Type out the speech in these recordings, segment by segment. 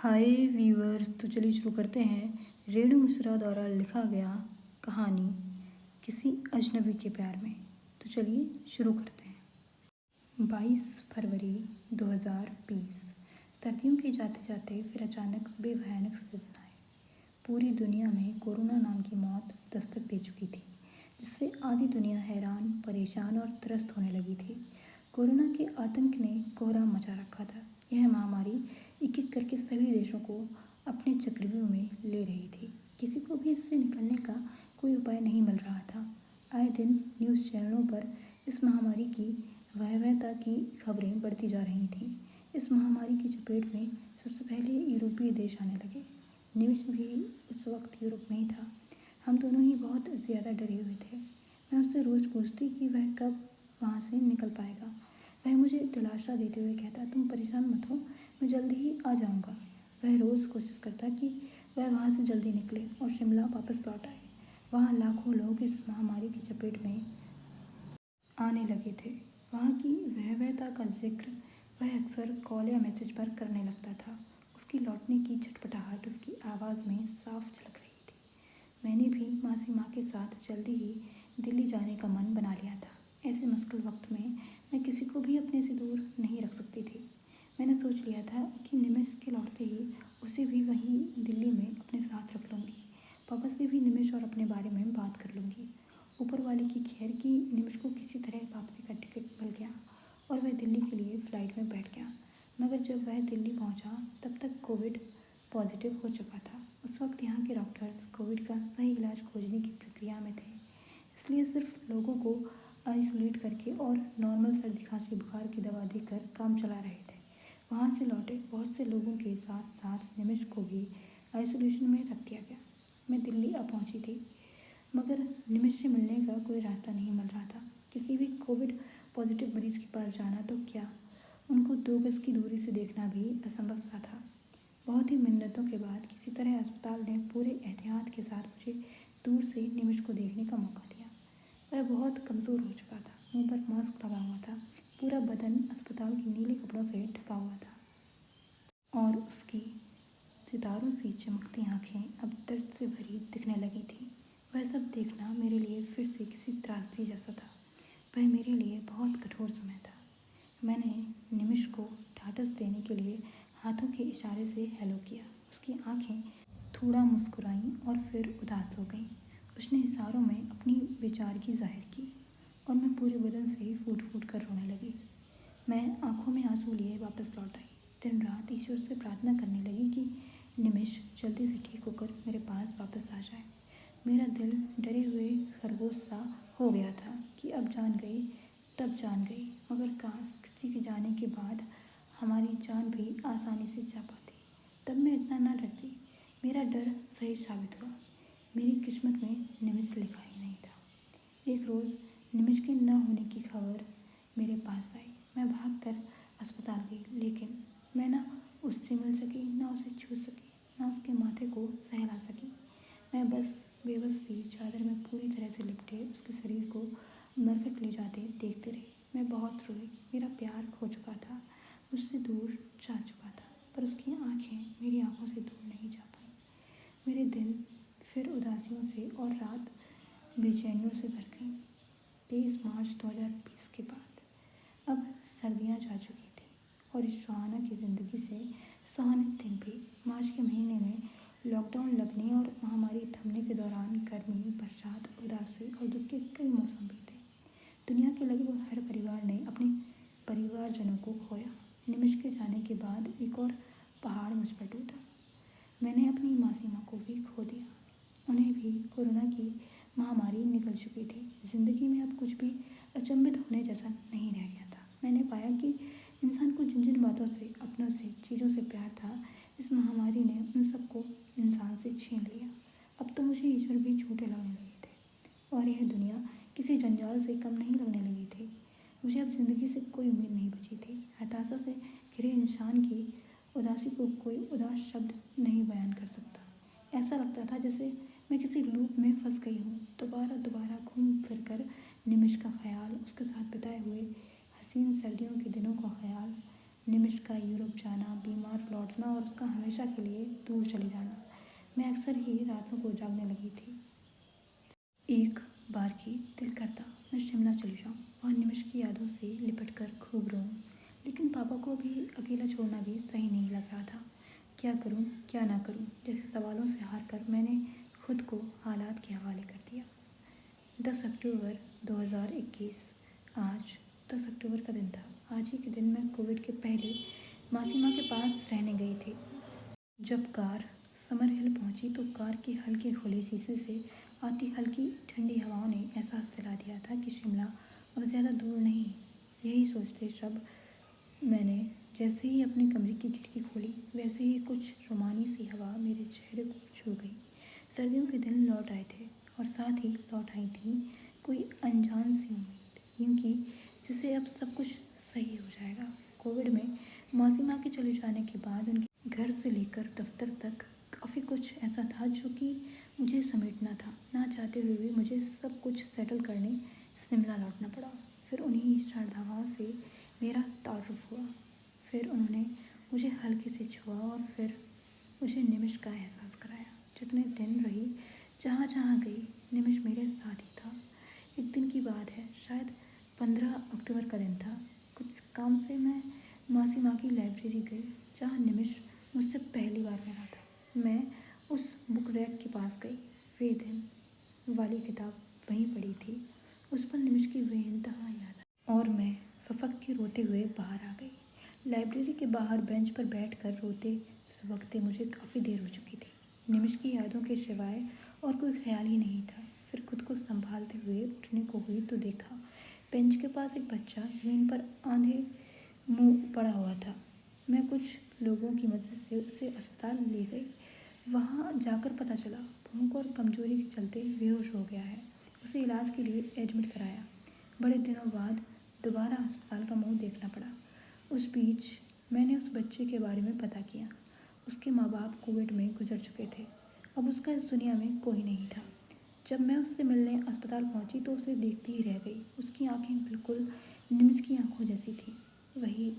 हाय viewers, तो चलिए शुरू करते हैं। रेणु मिश्रा द्वारा लिखा गया कहानी किसी अजनबी के प्यार में। तो चलिए शुरू करते हैं। 22 फरवरी 2020। सर्दियों के जाते जाते फिर अचानक बेभयानक से दिन आए। पूरी दुनिया में कोरोना नाम की मौत दस्तक दे चुकी थी, जिससे आधी दुनिया हैरान, परेशान और त्रस्त होने लगी थी। कोरोना के आतंक ने कोहराम मचा रखा था। यह महामारी एक एक करके सभी देशों को अपने चक्रव्यूह में ले रही थी। किसी को भी इससे निकलने का कोई उपाय नहीं मिल रहा था। आए दिन न्यूज़ चैनलों पर इस महामारी की भयावहता की खबरें बढ़ती जा रही थीं। इस महामारी की चपेट में सबसे पहले यूरोपीय देश आने लगे। न्यूज़ भी उस वक्त यूरोप में ही था। हम दोनों ही बहुत ज़्यादा डरे हुए थे। मैं उससे रोज़ पूछती कि वह कब वहाँ से निकल पाएगा। वह मुझे दिलासा देते हुए कहता, तुम परेशान मत हो, मैं जल्दी ही आ जाऊँगा। वह रोज़ कोशिश करता कि वह वहाँ से जल्दी निकले और शिमला वापस लौट आए। वहाँ लाखों लोग इस महामारी की चपेट में आने लगे थे। वहाँ की भयावहता का जिक्र वह अक्सर कॉल या मैसेज पर करने लगता था। उसकी लौटने की छटपटाहट उसकी आवाज़ में साफ झलक रही थी। मैंने भी मासी माँ के साथ जल्दी ही दिल्ली जाने का मन बना लिया था। ऐसे मुश्किल वक्त में मैं किसी को भी अपने से दूर नहीं रख सकती थी। मैंने सोच लिया था कि निमिष के लौटते ही उसे भी वहीं दिल्ली में अपने साथ रख लूँगी। पापा से भी निमिष और अपने बारे में बात कर लूँगी। ऊपर वाले की खैर कि निमिष को किसी तरह वापसी का टिकट मिल गया और वह दिल्ली के लिए फ़्लाइट में बैठ गया। मगर जब वह दिल्ली पहुँचा तब तक कोविड पॉजिटिव हो चुका था। उस वक्त यहाँ के डॉक्टर्स कोविड का सही इलाज खोजने की प्रक्रिया में थे, इसलिए सिर्फ लोगों को आइसोलेट करके और नॉर्मल सर्दी खांसी बुखार की दवा देकर काम चला रहे थे। वहाँ से लौटे बहुत से लोगों के साथ साथ निमिष को भी आइसोलेशन में रख दिया गया। मैं दिल्ली आ पहुँची थी, मगर निमिष से मिलने का कोई रास्ता नहीं मिल रहा था। किसी भी कोविड पॉजिटिव मरीज के पास जाना तो क्या, उनको 2 गज की दूरी से देखना भी असंभव सा था। बहुत ही मिन्नतों के बाद किसी तरह अस्पताल ने पूरे एहतियात के साथ मुझे दूर से निमिष को देखने का मौका दिया। वह बहुत कमज़ोर हो चुका था, मुंह पर मास्क लगा हुआ था, पूरा बदन अस्पताल के नीले कपड़ों से ढका हुआ था और उसकी सितारों सी चमकती आंखें अब दर्द से भरी दिखने लगी थी। वह सब देखना मेरे लिए फिर से किसी त्रासदी जैसा था। वह मेरे लिए बहुत कठोर समय था। मैंने निमिष को ढाढ़स देने के लिए हाथों के इशारे से हेलो किया। उसकी आंखें थोड़ा मुस्कुराईं और फिर उदास हो गईं। उसने इशारों में अपनी बेचारगी जाहिर की और मैं पूरे बदन से फूट फूट कर रोने लगी। मैं आंखों में आंसू लिए वापस लौट आई। दिन रात ईश्वर से प्रार्थना करने लगी कि निमिष जल्दी से ठीक होकर मेरे पास वापस आ जाए। मेरा दिल डरे हुए खरगोश सा हो गया था कि अब जान गई तब जान गई, मगर काश किसी के जाने के बाद हमारी जान भी आसानी से जा पाती। तब मैं इतना न डरती। मेरा डर सही साबित हुआ। मेरी किस्मत में निमिष लिखा ही नहीं था। एक रोज़ निमिष के न होने की खबर मेरे पास आई। मैं भागकर अस्पताल गई, लेकिन मैं ना उससे मिल सकी, ना उसे छू सकी, ना उसके माथे को सहला सकी। मैं बस बेबस सी चादर में पूरी तरह से लिपटे उसके शरीर को मरकट ले जाते देखते रही। मैं बहुत रोई। मेरा प्यार खो चुका था, मुझसे दूर जा चुका था, पर उसकी आंखें मेरी आंखों से दूर नहीं जा पाई। मेरे दिन फिर उदासियों से और रात बेचैनियों से भर गई। 23 मार्च 2020 के बाद अब सर्दियाँ जा चुकी थी और इस सुहाना की ज़िंदगी से सुहाने दिन भी। मार्च के महीने में लॉकडाउन लगने और महामारी थमने के दौरान गर्मी, बरसात, उदासी और दुख के कई मौसम बीते। दुनिया के लगभग हर परिवार ने अपने परिवारजनों को खोया। निमिष के जाने के बाद एक और पहाड़ मुझ पर टूटा। मैंने अपनी मासी माँ को भी खो दिया। उन्हें भी कोरोना की महामारी निकल चुकी थी। ज़िंदगी में अब कुछ भी अचंभित होने जैसा नहीं रह गया था। मैंने पाया कि इंसान को जिन जिन बातों से, अपनों से, चीज़ों से प्यार था, इस महामारी ने उन सबको इंसान से छीन लिया। अब तो मुझे ईश्वर भी झूठे लगने लगे थे और यह दुनिया किसी जंजाल से कम नहीं लगने लगी थी। मुझे अब ज़िंदगी से कोई उम्मीद नहीं बची थी। हताशा से घिरे इंसान की उदासी को कोई उदास शब्द नहीं बयान कर सकता। ऐसा लगता था जैसे मैं किसी लूप में फंस गई हूँ। दोबारा दोबारा घूम फिर कर निमिष का ख्याल, उसके साथ बिताए हुए हसीन सर्दियों के दिनों का ख्याल निमिष का यूरोप जाना, बीमार लौटना और उसका हमेशा के लिए दूर चले जाना। मैं अक्सर ही रातों को जागने लगी थी। एक बार की दिल करता मैं शिमला चली जाऊँ और निमिष की यादों से लिपट कर खूब रोऊं, लेकिन पापा को भी अकेला छोड़ना भी सही नहीं लग रहा था। क्या करूं, क्या ना करूं, जैसे सवालों से हार कर मैंने खुद को हालात के हवाले कर दिया। 10 अक्टूबर 2021। आज 10 अक्टूबर का दिन था। आज ही के दिन मैं कोविड के पहले मासी माँ के पास रहने गई थी। जब कार समर हिल पहुंची तो कार की हल्की खुले शीशे से आती हल्की ठंडी हवाओं ने एहसास दिला दिया था कि शिमला अब ज़्यादा दूर नहीं। यही सोचते जब मैंने जैसे ही अपने कमरे की खिड़की खोली, वैसे ही कुछ रोमानी सी हवा मेरे चेहरे को छू गई। सर्दियों के दिन लौट आए थे और साथ ही लौट आई थी कोई अनजान सी उम्मीद, यूँ कि जिसे अब सब कुछ सही हो जाएगा। कोविड में मासी माँ के चले जाने के बाद उनके घर से लेकर दफ्तर तक काफ़ी कुछ ऐसा था जो कि मुझे समेटना था। ना चाहते हुए भी मुझे सब कुछ सेटल करने शिमला लौटना पड़ा। फिर उन्हीं शारदावाओं से मेरा तारुफ हुआ। फिर उन्होंने मुझे हल्के से छुआ और फिर मुझे निमिष का एहसास कराया। जितने दिन रही, जहाँ जहाँ गई, निमिष मेरे साथ ही था। एक दिन की बात है, शायद 15 अक्टूबर का दिन था। कुछ काम से मैं मासी माँ की लाइब्रेरी गई, जहाँ निमिष मुझसे पहली बार मिला था। मैं उस बुक रैक के पास गई। वे दिन वाली किताब वहीं पड़ी थी। उस पर निमिष की बेइंतहा याद आई और मैं फफक के रोते हुए बाहर आ गई। लाइब्रेरी के बाहर बेंच पर बैठकर रोते वक्ते मुझे काफ़ी देर हो चुकी थी। निमिष की यादों के सिवाय और कोई ख्याल ही नहीं था। फिर खुद को संभालते हुए उठने को हुई तो देखा बेंच के पास एक बच्चा ज़मीन पर आधे मुंह पड़ा हुआ था। मैं कुछ लोगों की मदद से उसे अस्पताल ले गई। वहाँ जाकर पता चला भूख और कमजोरी के चलते बेहोश हो गया है। उसे इलाज के लिए एडमिट कराया। बड़े दिनों बाद दोबारा अस्पताल का मुंह देखना पड़ा। उस बीच मैंने उस बच्चे के बारे में पता किया। उसके माँ बाप कोविड में गुजर चुके थे। अब उसका इस दुनिया में कोई नहीं था। जब मैं उससे मिलने अस्पताल पहुंची तो उसे देखती ही रह गई। उसकी आंखें बिल्कुल निमिष की आंखों जैसी थी, वही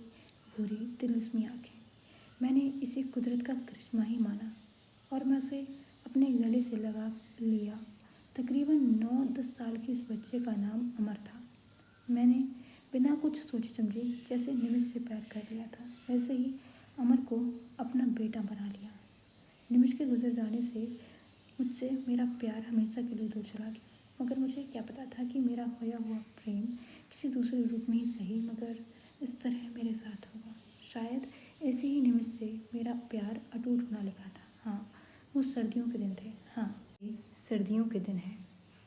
भूरी तिलिस्मी आंखें। मैंने इसे कुदरत का करिश्मा ही माना और मैं उसे अपने गले से लगा लिया। तकरीबन 9-10 साल के इस बच्चे का नाम अमर था। मैंने बिना कुछ सोचे समझे जैसे निमिष से प्यार कर लिया था, वैसे ही अमर को अपना बेटा बना लिया। निमिष के गुजर जाने से मुझसे मेरा प्यार हमेशा के लिए दूर चला गया, मगर मुझे क्या पता था कि मेरा खोया हुआ प्रेम किसी दूसरे रूप में ही सही, मगर इस तरह मेरे साथ होगा। शायद ऐसे ही निमिष से मेरा प्यार अटूट होना लिखा था। हाँ, वो सर्दियों के दिन थे। हाँ, ये सर्दियों के दिन है,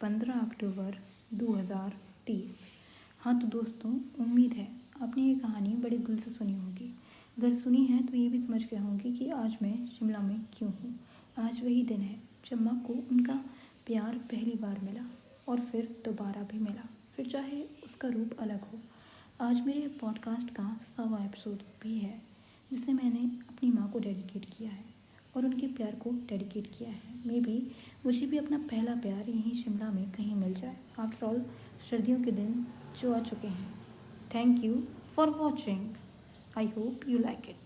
15 अक्टूबर 2030। हाँ तो दोस्तों, उम्मीद है आपने ये कहानी बड़े दिल से सुनी होगी। अगर सुनी है तो ये भी समझ गए होंगे कि आज मैं शिमला में क्यों हूँ। आज वही दिन है जब माँ को उनका प्यार पहली बार मिला और फिर दोबारा भी मिला, फिर चाहे उसका रूप अलग हो। आज मेरे पॉडकास्ट का 100वां एपिसोड भी है, जिसे मैंने अपनी माँ को डेडिकेट किया है और उनके प्यार को डेडिकेट किया है। मे बी मुझे भी अपना पहला प्यार यहीं शिमला में कहीं मिल जाए। आफ्टर ऑल, सर्दियों के दिन जो आ चुके हैं। Thank you for watching. I hope you like it.